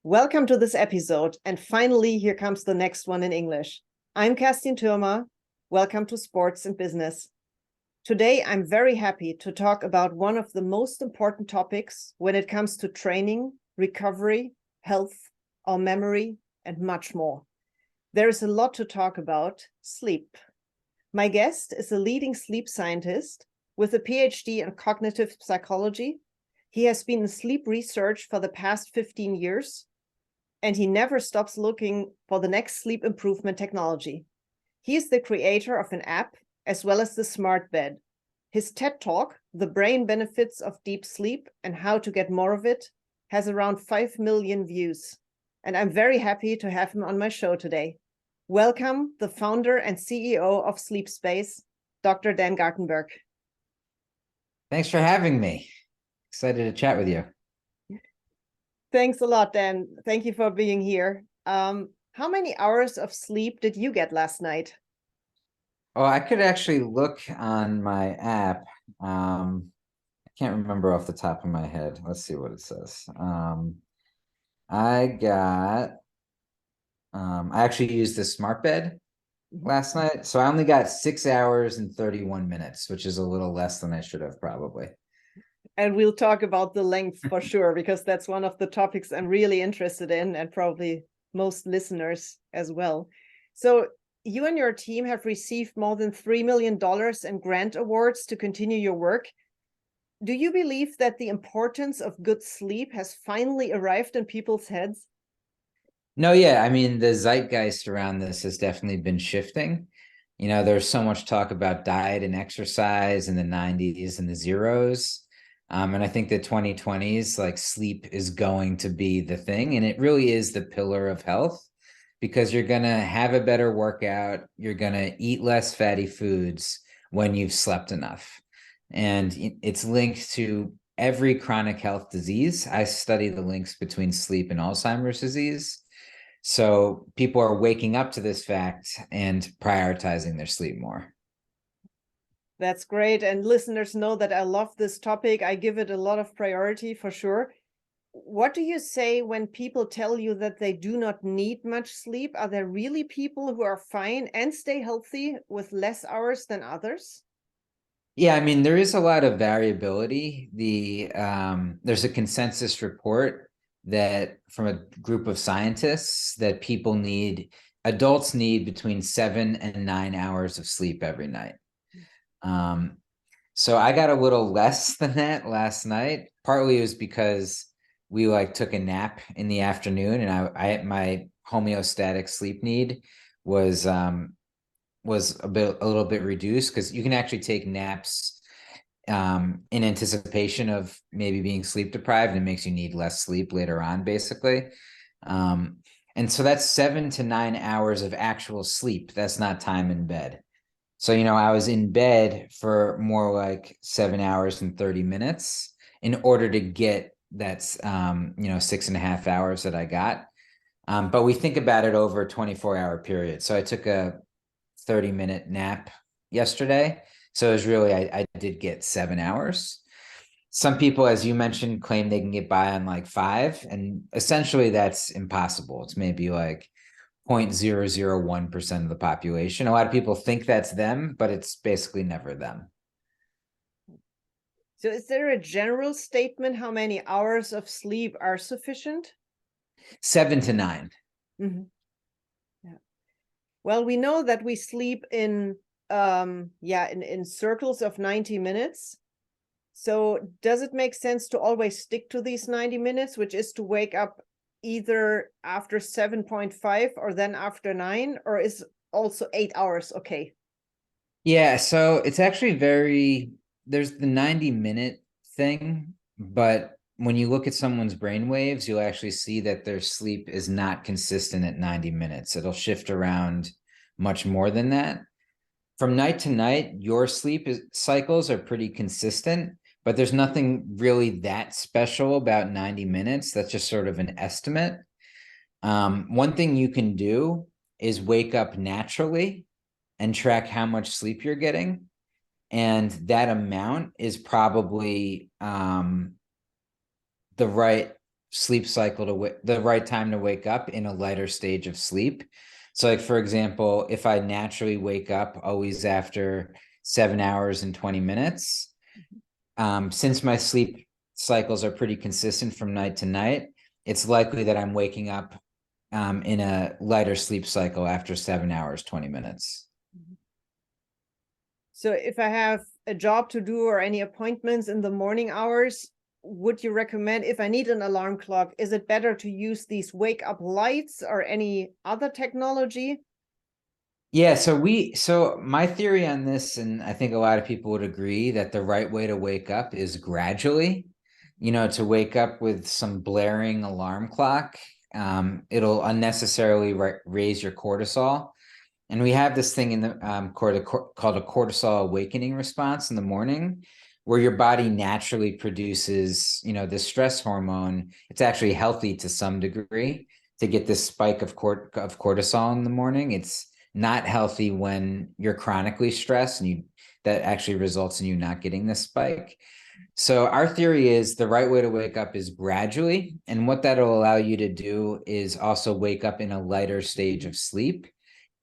Welcome to this episode, and finally, here comes the next one in English. I'm Kerstin Thürmer. Welcome to Sports and Business. Today, I'm very happy to talk about one of the most important topics when it comes to training, recovery, health, our memory, and much more. There is a lot to talk about: sleep. My guest is a leading sleep scientist with a PhD in cognitive psychology. He has been in sleep research for the past 15 years, and he never stops looking for the next sleep improvement technology. He is the creator of an app as well as the smart bed. His TED Talk, The Brain Benefits of Deep Sleep and How to Get More of It, has around 5 million views. And I'm very happy to have him on my show today. Welcome, the founder and CEO of SleepSpace, Dr. Dan Gartenberg. Thanks for having me. Excited to chat with you. Thanks a lot, Dan. Thank you for being here. How many hours of sleep did you get last night? Oh, I could actually look on my app. I can't remember off the top of my head. Let's see what it says. I actually used the smart bed last night. So I only got 6 hours and 31 minutes, which is a little less than I should have probably. And we'll talk about the length for sure, because that's one of the topics I'm really interested in, and probably most listeners as well. So you and your team have received more than $3 million in grant awards to continue your work. Do you believe that the importance of good sleep has finally arrived in people's heads? No, yeah. I mean, the zeitgeist around this has definitely been shifting. There's so much talk about diet and exercise in the 90s and the zeros. And I think the 2020s, like sleep is going to be the thing. And it really is the pillar of health, because you're going to have a better workout. You're going to eat less fatty foods when you've slept enough. And it's linked to every chronic health disease. I study the links between sleep and Alzheimer's disease. So people are waking up to this fact and prioritizing their sleep more. That's great. And listeners know that I love this topic. I give it a lot of priority for sure. What do you say when people tell you that they do not need much sleep? Are there really people who are fine and stay healthy with less hours than others? Yeah, I mean, there is a lot of variability. There's a consensus report that from a group of scientists that adults need between 7 and 9 hours of sleep every night. So I got a little less than that last night. Partly it was because we took a nap in the afternoon, and my homeostatic sleep need was a little bit reduced, because you can actually take naps in anticipation of maybe being sleep deprived, and it makes you need less sleep later on, basically. And so that's 7 to 9 hours of actual sleep. That's not time in bed. So, I was in bed for more like 7 hours and 30 minutes in order to get that, 6.5 hours that I got. But we think about it over a 24-hour period. So I took a 30-minute nap yesterday. So it was really, I did get 7 hours. Some people, as you mentioned, claim they can get by on like 5. And essentially that's impossible. It's maybe like 0.001% of the population. A lot of people think that's them, but it's basically never them. So is there a general statement how many hours of sleep are sufficient? 7 to 9. Mm-hmm. Yeah. Well, we know that we sleep in circles of 90 minutes. So does it make sense to always stick to these 90 minutes, which is to wake up either after 7.5 or then after 9, or is also 8 hours okay? Yeah, so it's actually there's the 90-minute thing, but when you look at someone's brain waves, you'll actually see that their sleep is not consistent at 90 minutes. It'll shift around much more than that. From night to night, your cycles are pretty consistent, but there's nothing really that special about 90 minutes. That's just sort of an estimate. One thing you can do is wake up naturally and track how much sleep you're getting. And that amount is probably the right sleep cycle the right time to wake up in a lighter stage of sleep. So like, for example, if I naturally wake up always after 7 hours and 20 minutes, since my sleep cycles are pretty consistent from night to night, it's likely that I'm waking up in a lighter sleep cycle after 7 hours, 20 minutes. So if I have a job to do or any appointments in the morning hours, would you recommend, if I need an alarm clock, is it better to use these wake up lights or any other technology? Yeah, so my theory on this, and I think a lot of people would agree, that the right way to wake up is gradually. To wake up with some blaring alarm clock, it'll unnecessarily raise your cortisol. And we have this thing in the called a cortisol awakening response in the morning, where your body naturally produces, this stress hormone. It's actually healthy to some degree to get this spike of cortisol in the morning. It's not healthy when you're chronically stressed, and that actually results in you not getting this spike. So our theory is the right way to wake up is gradually, and what that'll allow you to do is also wake up in a lighter stage of sleep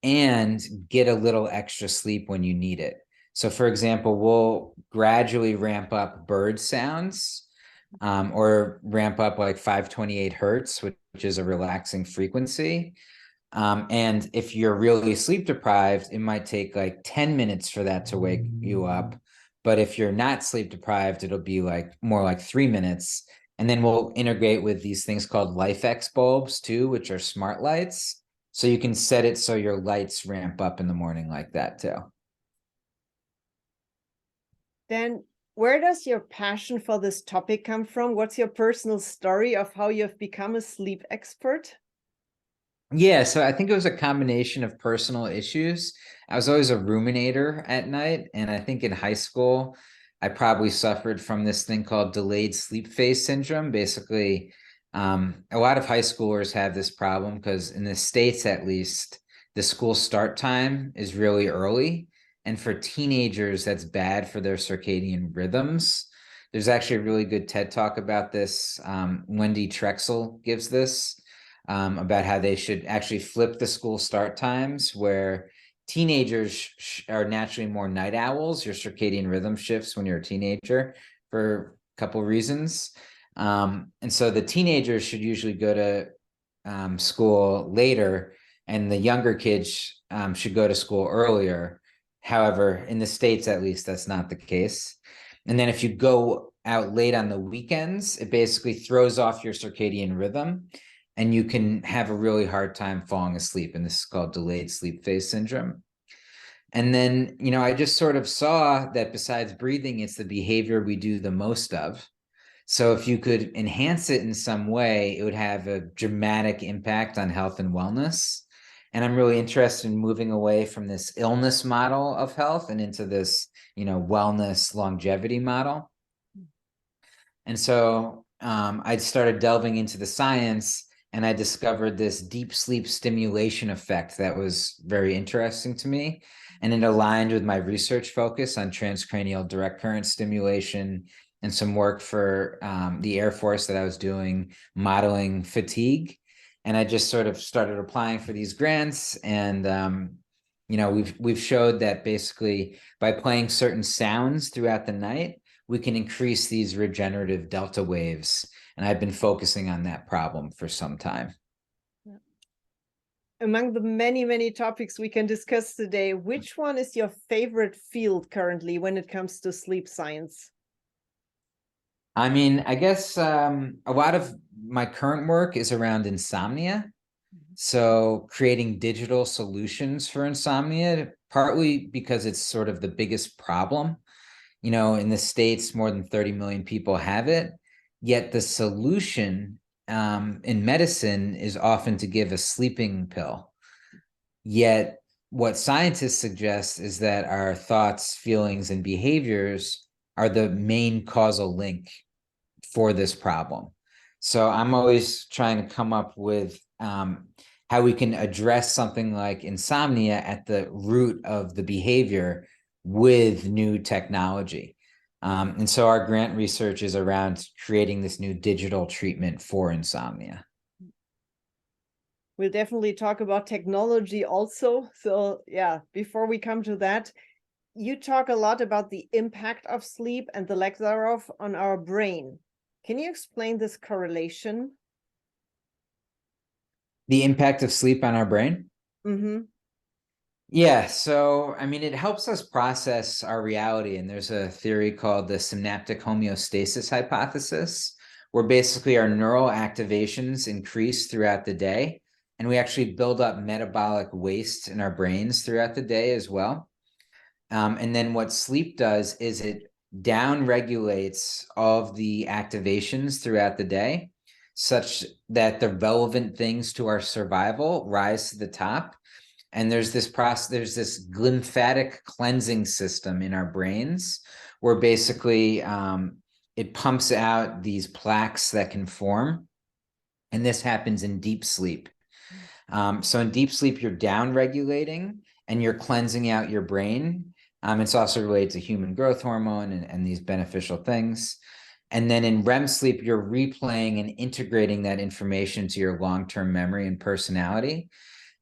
and get a little extra sleep when you need it. So for example, we'll gradually ramp up bird sounds, or ramp up like 528 hertz, which is a relaxing frequency. And if you're really sleep deprived, it might take like 10 minutes for that to wake you up. But if you're not sleep deprived, it'll be like more like 3 minutes. And then we'll integrate with these things called LifeX bulbs too, which are smart lights. So you can set it so your lights ramp up in the morning like that too. Then where does your passion for this topic come from? What's your personal story of how you've become a sleep expert? Yeah, so I think it was a combination of personal issues. I was always a ruminator at night, and I think in high school, I probably suffered from this thing called delayed sleep phase syndrome. Basically, a lot of high schoolers have this problem because in the States, at least, the school start time is really early. And for teenagers, that's bad for their circadian rhythms. There's actually a really good TED Talk about this. Wendy Trexel gives this about how they should actually flip the school start times, where teenagers are naturally more night owls. Your circadian rhythm shifts when you're a teenager for a couple of reasons. And so the teenagers should usually go to school later, and the younger kids should go to school earlier. However, in the States, at least, that's not the case. And then if you go out late on the weekends, it basically throws off your circadian rhythm, and you can have a really hard time falling asleep. And this is called delayed sleep phase syndrome. And then, I just sort of saw that besides breathing, it's the behavior we do the most of. So if you could enhance it in some way, it would have a dramatic impact on health and wellness. And I'm really interested in moving away from this illness model of health and into this, wellness longevity model. And so I started delving into the science, and I discovered this deep sleep stimulation effect that was very interesting to me. And it aligned with my research focus on transcranial direct current stimulation and some work for the Air Force that I was doing, modeling fatigue. And I just sort of started applying for these grants. And we've showed that basically by playing certain sounds throughout the night, we can increase these regenerative delta waves. And I've been focusing on that problem for some time. Among the many, many topics we can discuss today, which one is your favorite field currently when it comes to sleep science? I mean, I guess a lot of my current work is around insomnia. So creating digital solutions for insomnia, partly because it's sort of the biggest problem. In the States, more than 30 million people have it. Yet the solution in medicine is often to give a sleeping pill. Yet what scientists suggest is that our thoughts, feelings, and behaviors are the main causal link for this problem. So I'm always trying to come up with how we can address something like insomnia at the root of the behavior with new technology. And so our grant research is around creating this new digital treatment for insomnia. We'll definitely talk about technology also. So yeah, before we come to that, you talk a lot about the impact of sleep and the lack thereof on our brain. Can you explain this correlation? The impact of sleep on our brain? Mm-hmm. Yeah, so I mean, it helps us process our reality. And there's a theory called the synaptic homeostasis hypothesis, where basically our neural activations increase throughout the day. And we actually build up metabolic waste in our brains throughout the day as well. And then what sleep does is it down regulates all of the activations throughout the day, such that the relevant things to our survival rise to the top. And there's this process, there's this lymphatic cleansing system in our brains where basically it pumps out these plaques that can form. And this happens in deep sleep. So in deep sleep, you're down regulating and you're cleansing out your brain. It's also related to human growth hormone and these beneficial things. And then in REM sleep, you're replaying and integrating that information to your long-term memory and personality.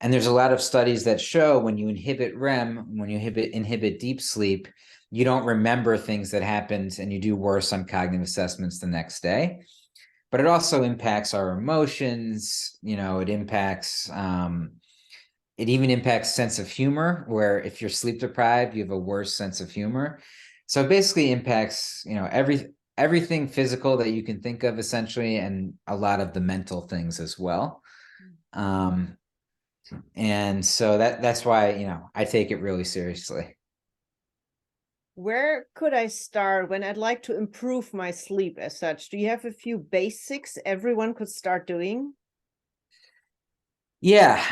And there's a lot of studies that show when you inhibit REM, when you inhibit deep sleep, you don't remember things that happened and you do worse on cognitive assessments the next day. But it also impacts our emotions, it impacts it even impacts sense of humor, where if you're sleep deprived, you have a worse sense of humor. So it basically impacts, everything physical that you can think of essentially, and a lot of the mental things as well. And so that's why, I take it really seriously. Where could I start when I'd like to improve my sleep as such? Do you have a few basics everyone could start doing? Yeah,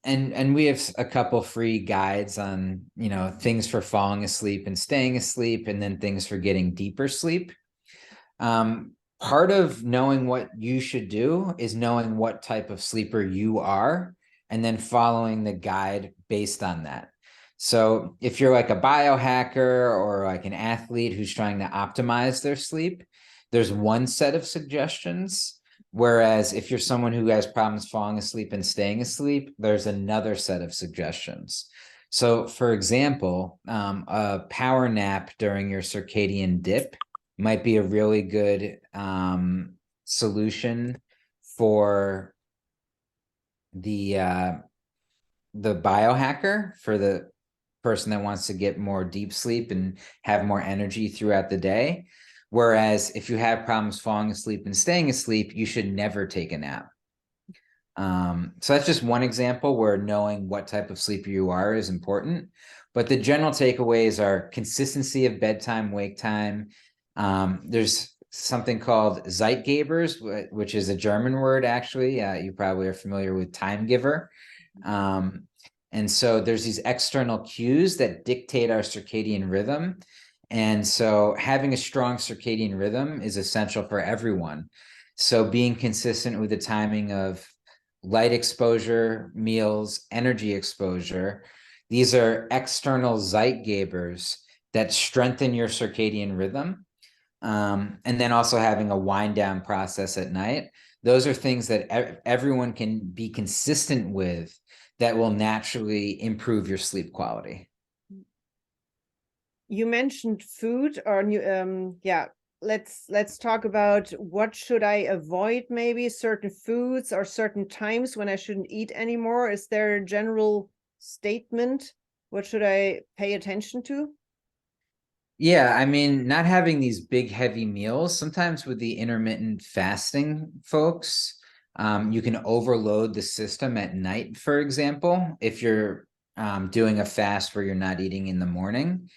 and we have a couple free guides on, things for falling asleep and staying asleep, and then things for getting deeper sleep. Part of knowing what you should do is knowing what type of sleeper you are, and then following the guide based on that. So if you're like a biohacker or like an athlete who's trying to optimize their sleep, there's one set of suggestions. Whereas if you're someone who has problems falling asleep and staying asleep, there's another set of suggestions. So, for example, a power nap during your circadian dip might be a really good solution for the biohacker, for the person that wants to get more deep sleep and have more energy throughout the day. Whereas if you have problems falling asleep and staying asleep, you should never take a nap. So that's just one example where knowing what type of sleeper you are is important. But the general takeaways are consistency of bedtime, wake time. There's something called Zeitgebers, which is a German word, actually. You probably are familiar with time giver. And so there's these external cues that dictate our circadian rhythm. And so having a strong circadian rhythm is essential for everyone. So being consistent with the timing of light exposure, meals, energy exposure, these are external Zeitgebers that strengthen your circadian rhythm. And then also having a wind down process at night. Those are things that everyone can be consistent with that will naturally improve your sleep quality. You mentioned food, or yeah, let's talk about what should I avoid, maybe certain foods or certain times when I shouldn't eat anymore. Is there a general statement? What should I pay attention to? Yeah, I mean, not having these big, heavy meals, sometimes with the intermittent fasting folks, you can overload the system at night, for example, if you're doing a fast where you're not eating in the morning.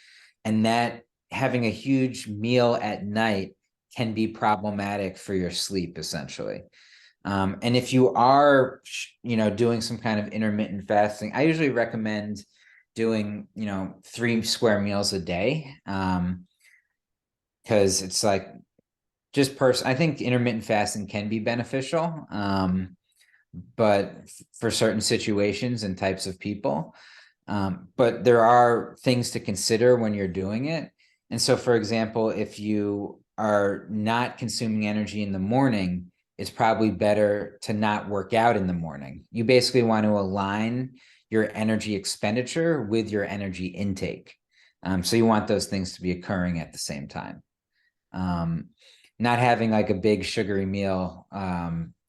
And that having a huge meal at night can be problematic for your sleep, essentially. And if you are, doing some kind of intermittent fasting, I usually recommend doing, 3 square meals a day. Because it's like I think intermittent fasting can be beneficial. But for certain situations and types of people. But there are things to consider when you're doing it. And so, for example, if you are not consuming energy in the morning, it's probably better to not work out in the morning. You basically want to align your energy expenditure with your energy intake. So you want those things to be occurring at the same time. Not having like a big sugary meal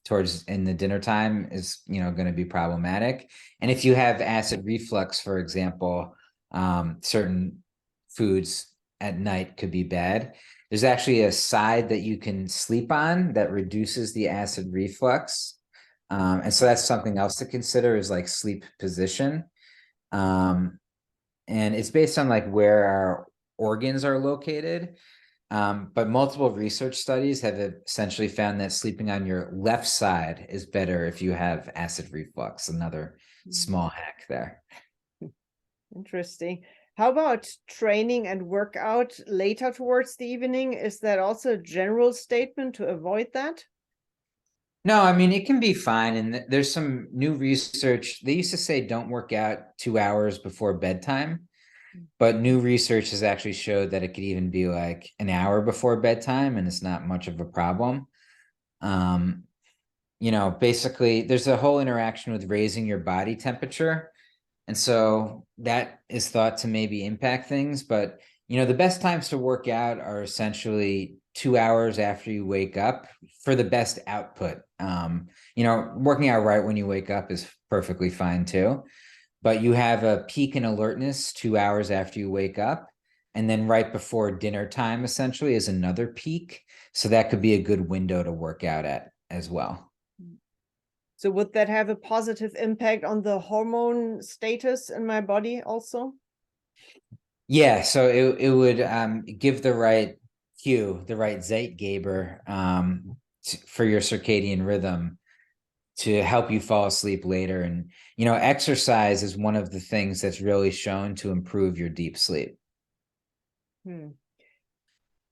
towards in the dinner time is, going to be problematic. And if you have acid reflux, for example, certain foods at night could be bad. There's actually a side that you can sleep on that reduces the acid reflux. And so that's something else to consider is like sleep position. And it's based on like where our organs are located. But multiple research studies have essentially found that sleeping on your left side is better if you have acid reflux. Another small hack there. Interesting. How about training and workout later towards the evening? Is that also a general statement to avoid that? No, I mean, it can be fine. And there's some new research. They used to say don't work out 2 hours before bedtime, but new research has actually showed that it could even be like an hour before bedtime, and it's not much of a problem. Basically, there's a whole interaction with raising your body temperature. And so that is thought to maybe impact things. But, the best times to work out are essentially 2 hours after you wake up for the best output. Working out right when you wake up is perfectly fine too. But you have a peak in alertness 2 hours after you wake up. And then right before dinner time, essentially, is another peak. So that could be a good window to work out at as well. So would that have a positive impact on the hormone status in my body also? Yeah, so it would give the right cue, the right Zeitgeber for your circadian rhythm to help you fall asleep later. And, exercise is one of the things that's really shown to improve your deep sleep.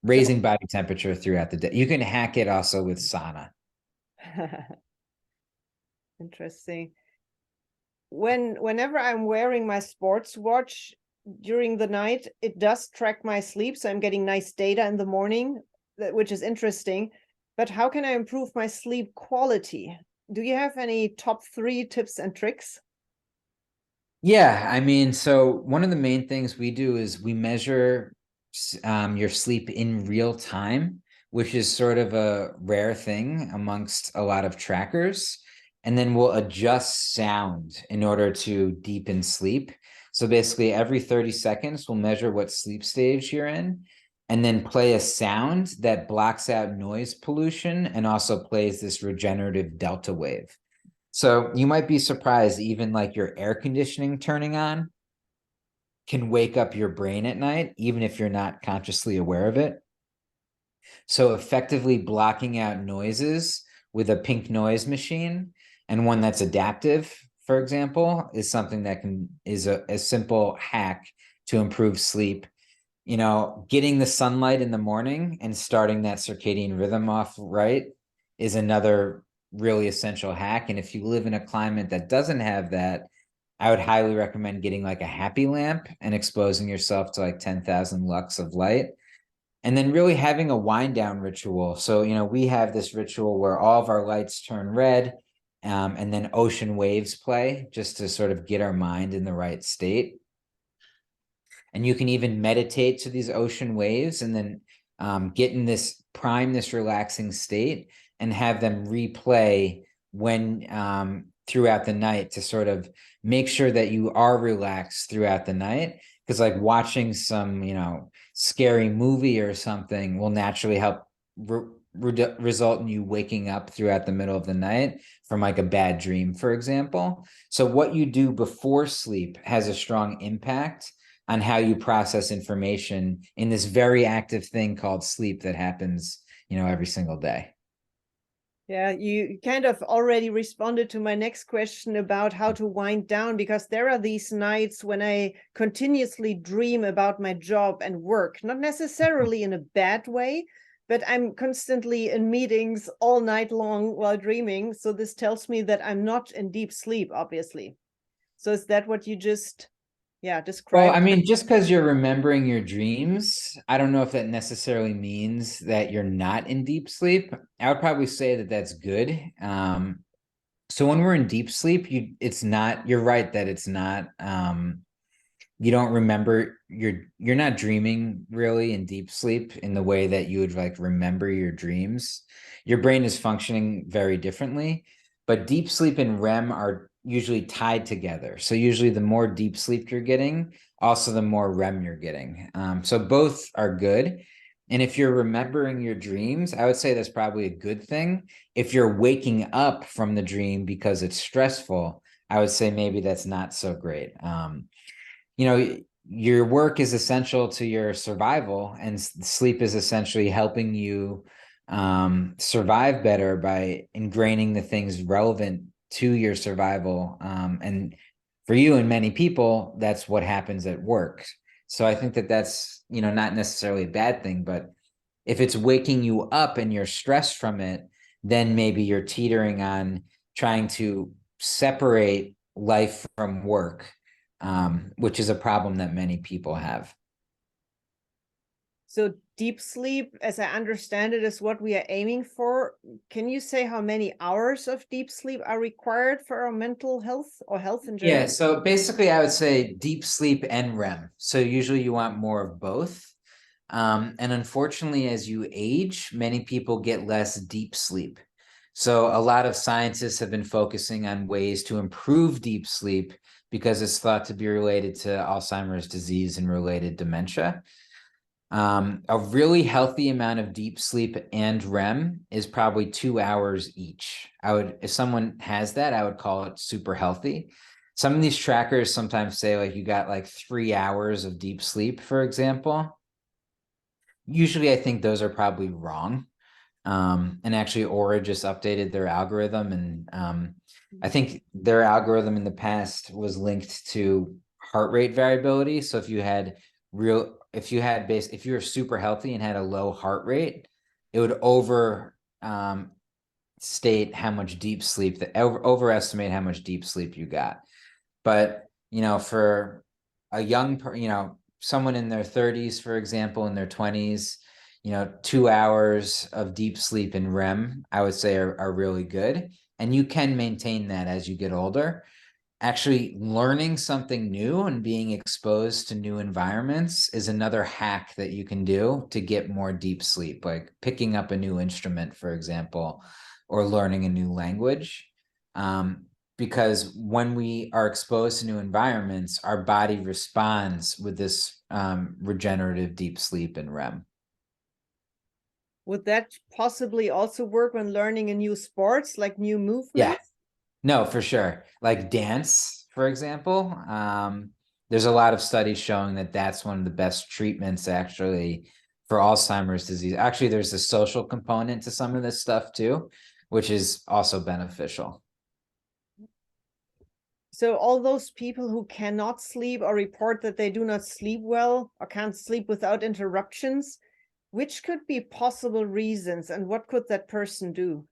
Raising body temperature throughout the day. You can hack it also with sauna. Interesting. Whenever I'm wearing my sports watch during the night, it does track my sleep. So I'm getting nice data in the morning, which is interesting. But how can I improve my sleep quality? Do you have any top 3 tips and tricks? Yeah, I mean, so one of the main things we do is we measure your sleep in real time, which is sort of a rare thing amongst a lot of trackers. And then we'll adjust sound in order to deepen sleep. So basically, every 30 seconds, we'll measure what sleep stage you're in and then play a sound that blocks out noise pollution and also plays this regenerative delta wave. So you might be surprised, even like your air conditioning turning on can wake up your brain at night, even if you're not consciously aware of it. So effectively blocking out noises with a pink noise machine and one that's adaptive, for example, is something that is a simple hack to improve sleep. Getting the sunlight in the morning and starting that circadian rhythm off right is another really essential hack. And if you live in a climate that doesn't have that, I would highly recommend getting like a happy lamp and exposing yourself to like 10,000 lux of light. And then really having a wind down ritual. So, we have this ritual where all of our lights turn red, and then ocean waves play just to sort of get our mind in the right state. And you can even meditate to these ocean waves and then get in this relaxing state and have them replay when throughout the night to sort of make sure that you are relaxed throughout the night. Because like watching some, scary movie or something will naturally help result in you waking up throughout the middle of the night from like a bad dream, for example. So what you do before sleep has a strong impact on how you process information in this very active thing called sleep that happens, every single day. Yeah, you kind of already responded to my next question about how to wind down, because there are these nights when I continuously dream about my job and work, not necessarily in a bad way, but I'm constantly in meetings all night long while dreaming. So this tells me that I'm not in deep sleep, obviously. So is that what you just Yeah, Well, describe. I mean, just because you're remembering your dreams, I don't know if that necessarily means that you're not in deep sleep. I would probably say that that's good. So when we're in deep sleep, it's not, you're right that it's not, you don't remember, you're not dreaming really in deep sleep in the way that you would like remember your dreams. Your brain is functioning very differently, but deep sleep and REM are usually tied together. So usually the more deep sleep you're getting, also the more REM you're getting. So both are good. And if you're remembering your dreams, I would say that's probably a good thing. If you're waking up from the dream because it's stressful, I would say maybe that's not so great. You know, your work is essential to your survival, and sleep is essentially helping you survive better by ingraining the things relevant to your survival. And for you and many people, that's what happens at work. So I think that that's, you know, not necessarily a bad thing, but if it's waking you up and you're stressed from it, then maybe you're teetering on trying to separate life from work, which is a problem that many people have. So deep sleep, as I understand it, is what we are aiming for. Can you say how many hours of deep sleep are required for our mental health or health in Yeah, general? so basically, I would say deep sleep and REM. So usually you want more of both. And unfortunately, as you age, many people get less deep sleep. So a lot of scientists have been focusing on ways to improve deep sleep because it's thought to be related to Alzheimer's disease and related dementia. A really healthy amount of deep sleep and REM is probably 2 hours each. If someone has that, I would call it super healthy. Some of these trackers sometimes say like you got like 3 hours of deep sleep, for example. Usually, I think those are probably wrong. And actually, Aura just updated their algorithm, and I think their algorithm in the past was linked to heart rate variability. So if you were super healthy and had a low heart rate, it would state how much deep sleep that overestimate how much deep sleep you got. But, you know, for a someone in their 30s, for example, in their 20s, 2 hours of deep sleep in REM, I would say are really good. And you can maintain that as you get older. Actually, learning something new and being exposed to new environments is another hack that you can do to get more deep sleep, like picking up a new instrument, for example, or learning a new language. Because when we are exposed to new environments, our body responds with this regenerative deep sleep and REM. Would that possibly also work when learning a new sports, like new Yeah, movements? no, for sure. Like dance, for example. There's a lot of studies showing that that's one of the best treatments actually for Alzheimer's disease. Actually, there's a social component to some of this stuff too, which is also beneficial. So all those people who cannot sleep or report that they do not sleep well or can't sleep without interruptions, which could be possible reasons and what could that person do?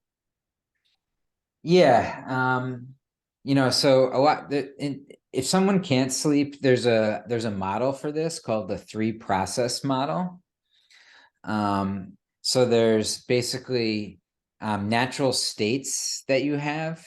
Yeah. So if someone can't sleep, there's a model for this called the three process model. So there's basically natural states that you have.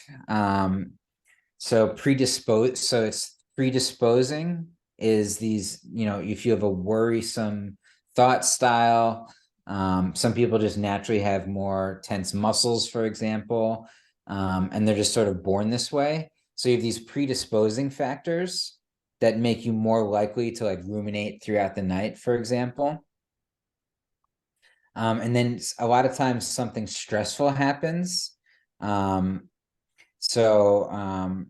So it's predisposing is these, if you have a worrisome thought style, some people just naturally have more tense muscles, for example, and they're just sort of born this way. So you have these predisposing factors that make you more likely to like ruminate throughout the night, for example. And then a lot of times something stressful happens. Um, so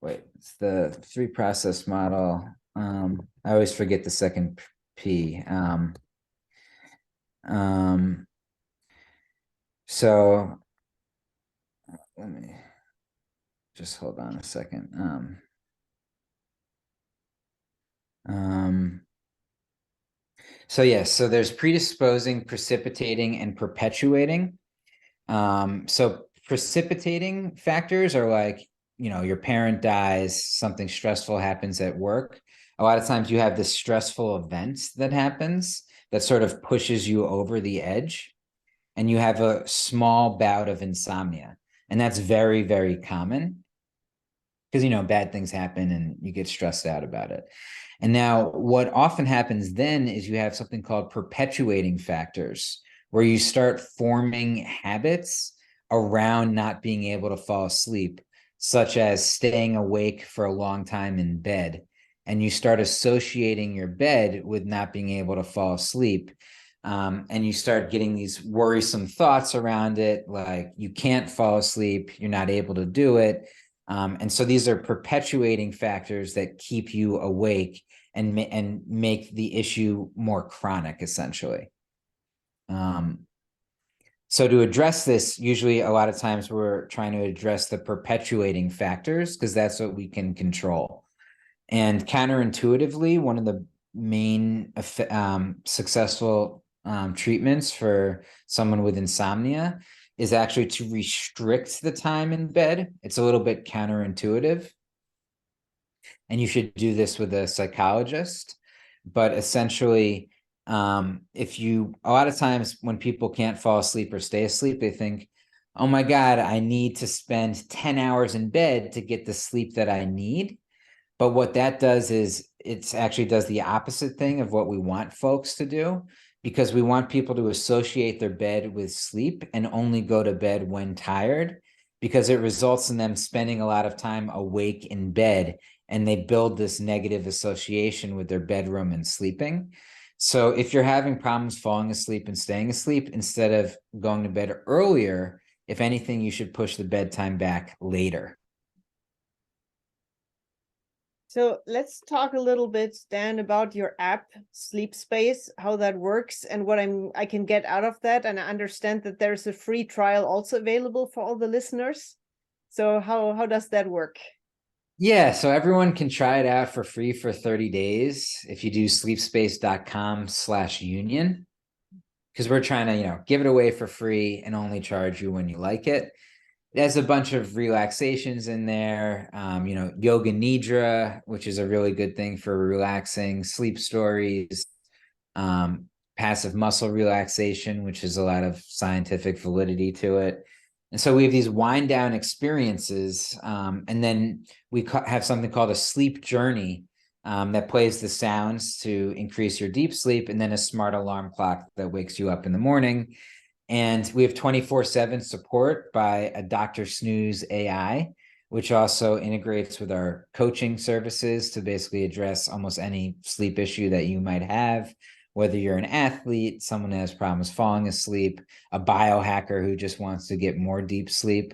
wait, it's the three process model. I always forget the second P. Um, so let me just hold on a second. Um, so yes, so there's predisposing, precipitating, and perpetuating. So precipitating factors are like, your parent dies, something stressful happens at work. a lot of times you have this stressful event that happens that sort of pushes you over the edge, and you have a small bout of insomnia. And that's very, very common because, bad things happen and you get stressed out about it. And now what often happens then is you have something called perpetuating factors, where you start forming habits around not being able to fall asleep, such as staying awake for a long time in bed. And you start associating your bed with not being able to fall asleep. And you start getting these worrisome thoughts around it, like you can't fall asleep, you're not able to do it. And so these are perpetuating factors that keep you awake and make the issue more chronic, essentially. So to address this, usually a lot of times we're trying to address the perpetuating factors because that's what we can control. And counterintuitively, one of the main successful treatments for someone with insomnia is actually to restrict the time in bed. It's a little bit counterintuitive. And you should do this with a psychologist. But essentially, a lot of times when people can't fall asleep or stay asleep, they think, oh my God, I need to spend 10 hours in bed to get the sleep that I need. But what that does is it actually does the opposite thing of what we want folks to do, because we want people to associate their bed with sleep and only go to bed when tired, because it results in them spending a lot of time awake in bed, and they build this negative association with their bedroom and sleeping. So if you're having problems falling asleep and staying asleep, instead of going to bed earlier, if anything, you should push the bedtime back later. So let's talk a little bit, Dan, about your app, SleepSpace, how that works and what I can get out of that. And I understand that there's a free trial also available for all the listeners. So how does that work? Yeah, so everyone can try it out for free for 30 days if you do sleepspace.com/union, because we're trying to, give it away for free and only charge you when you like it. There's a bunch of relaxations in there, yoga nidra, which is a really good thing for relaxing, sleep stories, passive muscle relaxation, which is a lot of scientific validity to it. And so we have these wind down experiences, and then we have something called a sleep journey that plays the sounds to increase your deep sleep, and then a smart alarm clock that wakes you up in the morning. And we have 24/7 support by a Dr. Snooze AI, which also integrates with our coaching services to basically address almost any sleep issue that you might have, whether you're an athlete, someone who has problems falling asleep, a biohacker who just wants to get more deep sleep.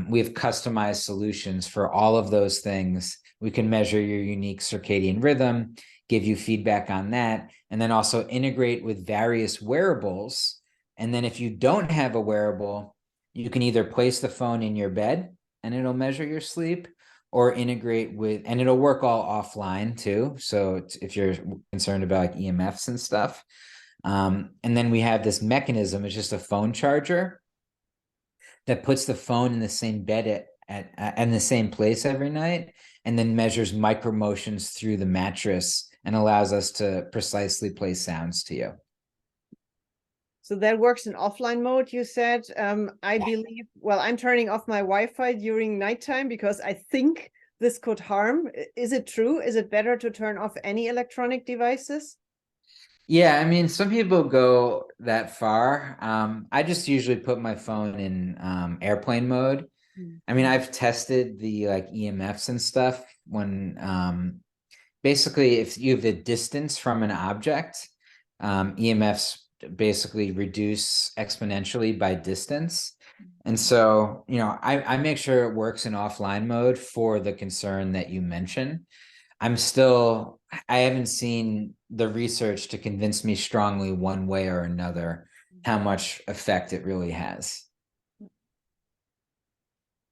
We have customized solutions for all of those things. We can measure your unique circadian rhythm, give you feedback on that, and then also integrate with various wearables. And then if you don't have a wearable, you can either place the phone in your bed and it'll measure your sleep, or integrate with, and it'll work all offline too. So if you're concerned about like EMFs and stuff. And then we have this mechanism, it's just a phone charger that puts the phone in the same bed in the same place every night, and then measures micro motions through the mattress and allows us to precisely play sounds to you. So that works in offline mode, you said. I believe, well, I'm turning off my Wi-Fi during nighttime because I think this could harm. Is it true? Is it better to turn off any electronic devices? Yeah, I mean, some people go that far. I just usually put my phone in airplane mode. I mean, I've tested the like EMFs and stuff when basically if you have the distance from an object, EMFs basically reduce exponentially by distance. And so, I make sure it works in offline mode for the concern that you mentioned. I haven't seen the research to convince me strongly one way or another how much effect it really has.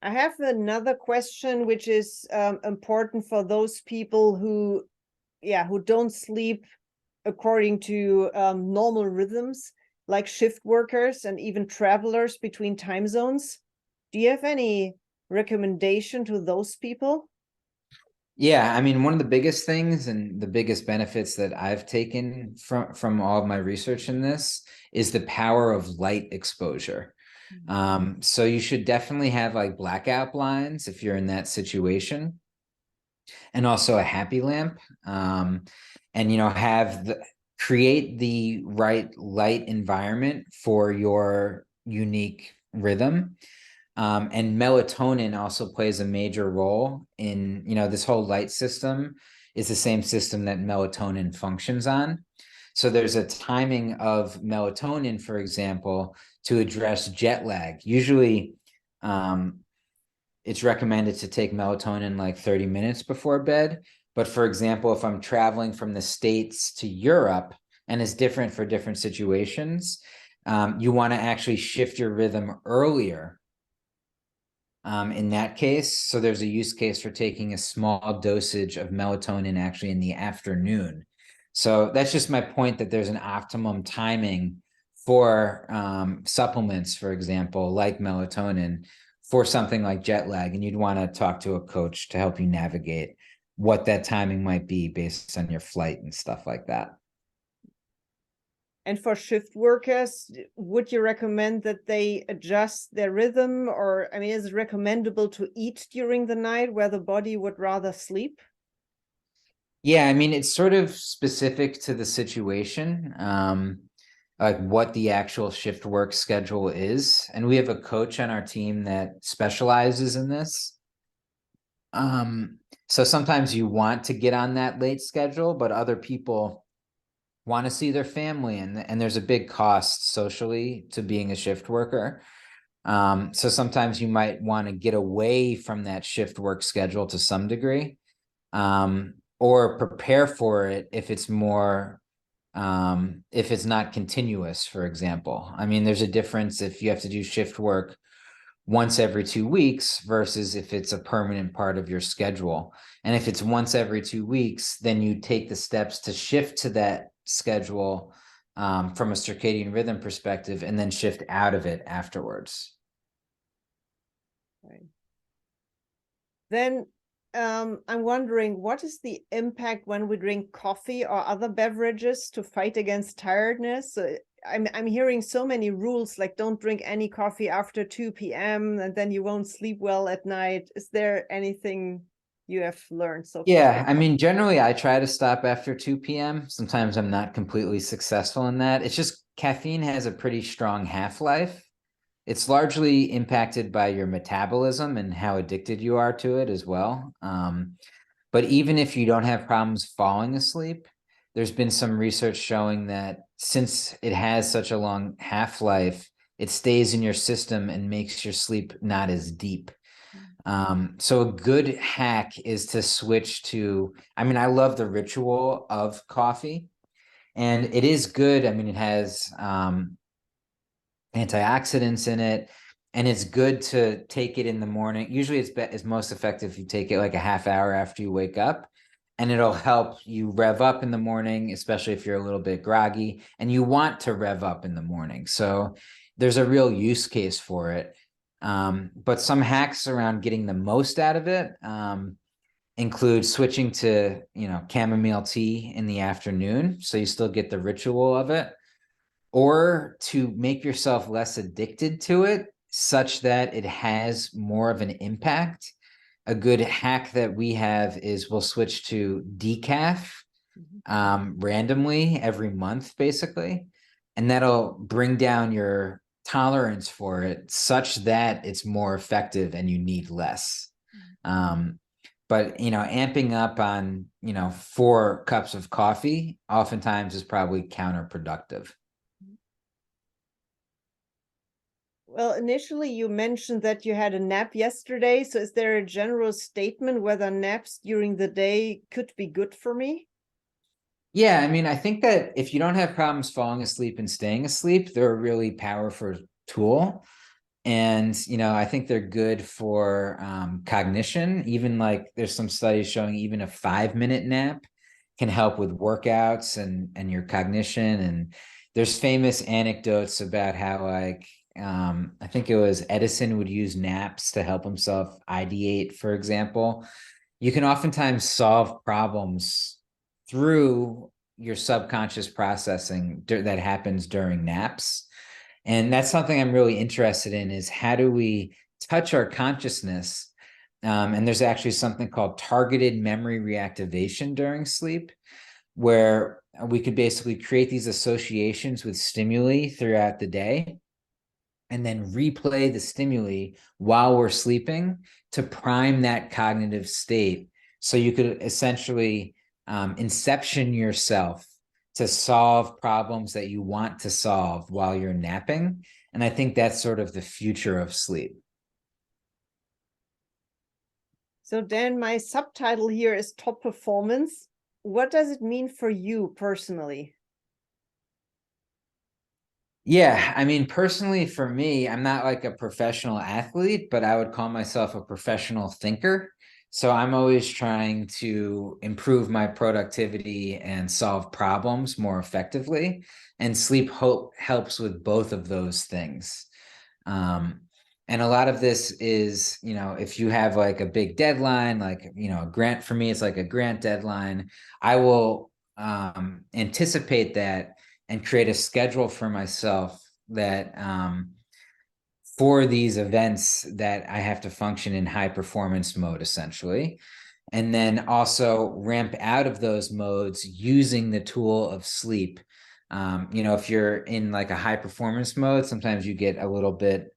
I have another question, which is important for those people who don't sleep according to normal rhythms, like shift workers and even travelers between time zones. Do you have any recommendation to those people? Yeah, I mean, one of the biggest things and the biggest benefits that I've taken from all of my research in this is the power of light exposure. So you should definitely have like blackout blinds if you're in that situation, and also a happy lamp. And have create the right light environment for your unique rhythm. And melatonin also plays a major role in, this whole light system is the same system that melatonin functions on. So there's a timing of melatonin, for example, to address jet lag. Usually, it's recommended to take melatonin like 30 minutes before bed. But for example, if I'm traveling from the States to Europe, and it's different for different situations, you want to actually shift your rhythm earlier in that case. So there's a use case for taking a small dosage of melatonin actually in the afternoon. So that's just my point, that there's an optimum timing for supplements, for example, like melatonin, for something like jet lag. And you'd want to talk to a coach to help you navigate what that timing might be based on your flight and stuff like that. And for shift workers, would you recommend that they adjust their rhythm? Or, I mean, is it recommendable to eat during the night where the body would rather sleep? Yeah, I mean, it's sort of specific to the situation, like what the actual shift work schedule is. And we have a coach on our team that specializes in this. So sometimes you want to get on that late schedule, but other people want to see their family, and there's a big cost socially to being a shift worker. So sometimes you might want to get away from that shift work schedule to some degree, or prepare for it if it's more, if it's not continuous, for example. I mean, there's a difference if you have to do shift work once every 2 weeks versus if it's a permanent part of your schedule. And if it's once every 2 weeks, then you take the steps to shift to that schedule from a circadian rhythm perspective, and then shift out of it afterwards. Right. Then I'm wondering, what is the impact when we drink coffee or other beverages to fight against tiredness? I'm hearing so many rules, like don't drink any coffee after 2 p.m. and then you won't sleep well at night. Is there anything you have learned so far? Yeah, I mean, generally I try to stop after 2 p.m. Sometimes I'm not completely successful in that. It's just caffeine has a pretty strong half-life. It's largely impacted by your metabolism and how addicted you are to it as well. But even if you don't have problems falling asleep, there's been some research showing that since it has such a long half-life, it stays in your system and makes your sleep not as deep. So a good hack is to switch to, I mean, I love the ritual of coffee, and it is good. I mean, it has antioxidants in it, and it's good to take it in the morning. Usually it's most effective if you take it like a half hour after you wake up, and it'll help you rev up in the morning, especially if you're a little bit groggy and you want to rev up in the morning. So there's a real use case for it. But some hacks around getting the most out of it include switching to, chamomile tea in the afternoon, so you still get the ritual of it, or to make yourself less addicted to it such that it has more of an impact. A good hack that we have is we'll switch to decaf randomly every month, basically. And that'll bring down your tolerance for it such that it's more effective and you need less. But amping up on 4 cups of coffee oftentimes is probably counterproductive. Well, initially you mentioned that you had a nap yesterday. So is there a general statement whether naps during the day could be good for me? Yeah, I mean, I think that if you don't have problems falling asleep and staying asleep, they're a really powerful tool. And, I think they're good for cognition. Even like there's some studies showing even a 5-minute nap can help with workouts and your cognition. And there's famous anecdotes about how, like, I think it was Edison would use naps to help himself ideate, for example. you can oftentimes solve problems through your subconscious processing that happens during naps. And that's something I'm really interested in, is how do we touch our consciousness? And there's actually something called targeted memory reactivation during sleep, where we could basically create these associations with stimuli throughout the day and then replay the stimuli while we're sleeping to prime that cognitive state. So you could essentially inception yourself to solve problems that you want to solve while you're napping. And I think that's sort of the future of sleep. So Dan, my subtitle here is top performance. What does it mean for you personally? Yeah, I mean, personally, for me, I'm not like a professional athlete, but I would call myself a professional thinker. So I'm always trying to improve my productivity and solve problems more effectively. And sleep helps with both of those things. Um, and a lot of this is, if you have like a big deadline, like, a grant, for me, it's like a grant deadline, I will anticipate that and create a schedule for myself that for these events that I have to function in high performance mode, essentially. And then also ramp out of those modes using the tool of sleep. If you're in like a high performance mode, sometimes you get a little bit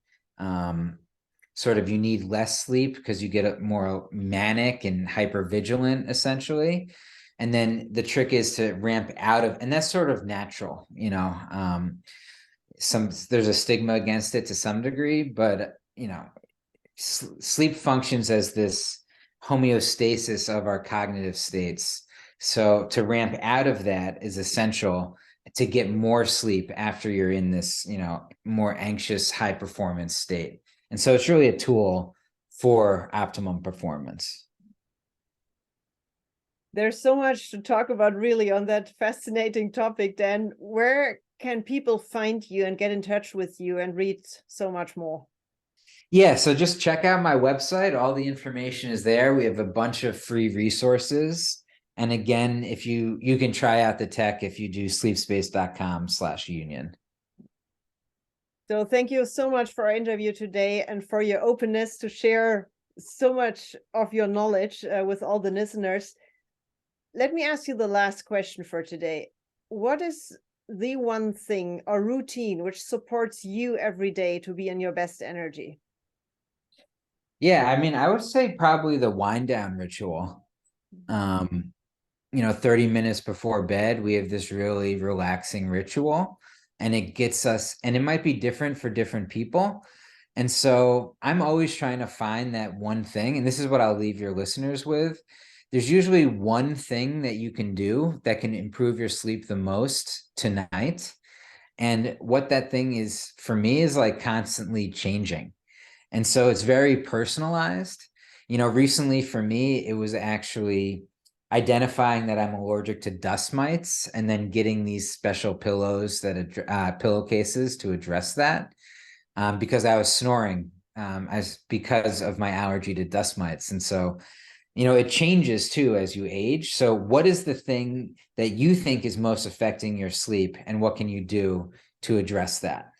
sort of, you need less sleep because you get more manic and hyper vigilant, essentially. And then the trick is to ramp out of, and that's sort of natural, there's a stigma against it to some degree, but sleep functions as this homeostasis of our cognitive states. So to ramp out of that is essential to get more sleep after you're in this, more anxious, high performance state. And so it's really a tool for optimum performance. There's so much to talk about really on that fascinating topic, Dan. Where can people find you and get in touch with you and read so much more? Yeah, so just check out my website. All the information is there. We have a bunch of free resources. And again, if you can try out the tech if you do sleepspace.com/union. So thank you so much for our interview today and for your openness to share so much of your knowledge with all the listeners. Let me ask you the last question for today. What is the one thing or routine which supports you every day to be in your best energy? Yeah, I mean, I would say probably the wind down ritual. 30 minutes before bed, we have this really relaxing ritual, and it gets us, and it might be different for different people. And so I'm always trying to find that one thing. And this is what I'll leave your listeners with. There's usually one thing that you can do that can improve your sleep the most tonight. And what that thing is for me is like constantly changing. And so it's very personalized. Recently for me, it was actually identifying that I'm allergic to dust mites and then getting these special pillows pillowcases to address that, because I was snoring because of my allergy to dust mites. And so, it changes too as you age. So what is the thing that you think is most affecting your sleep, and what can you do to address that?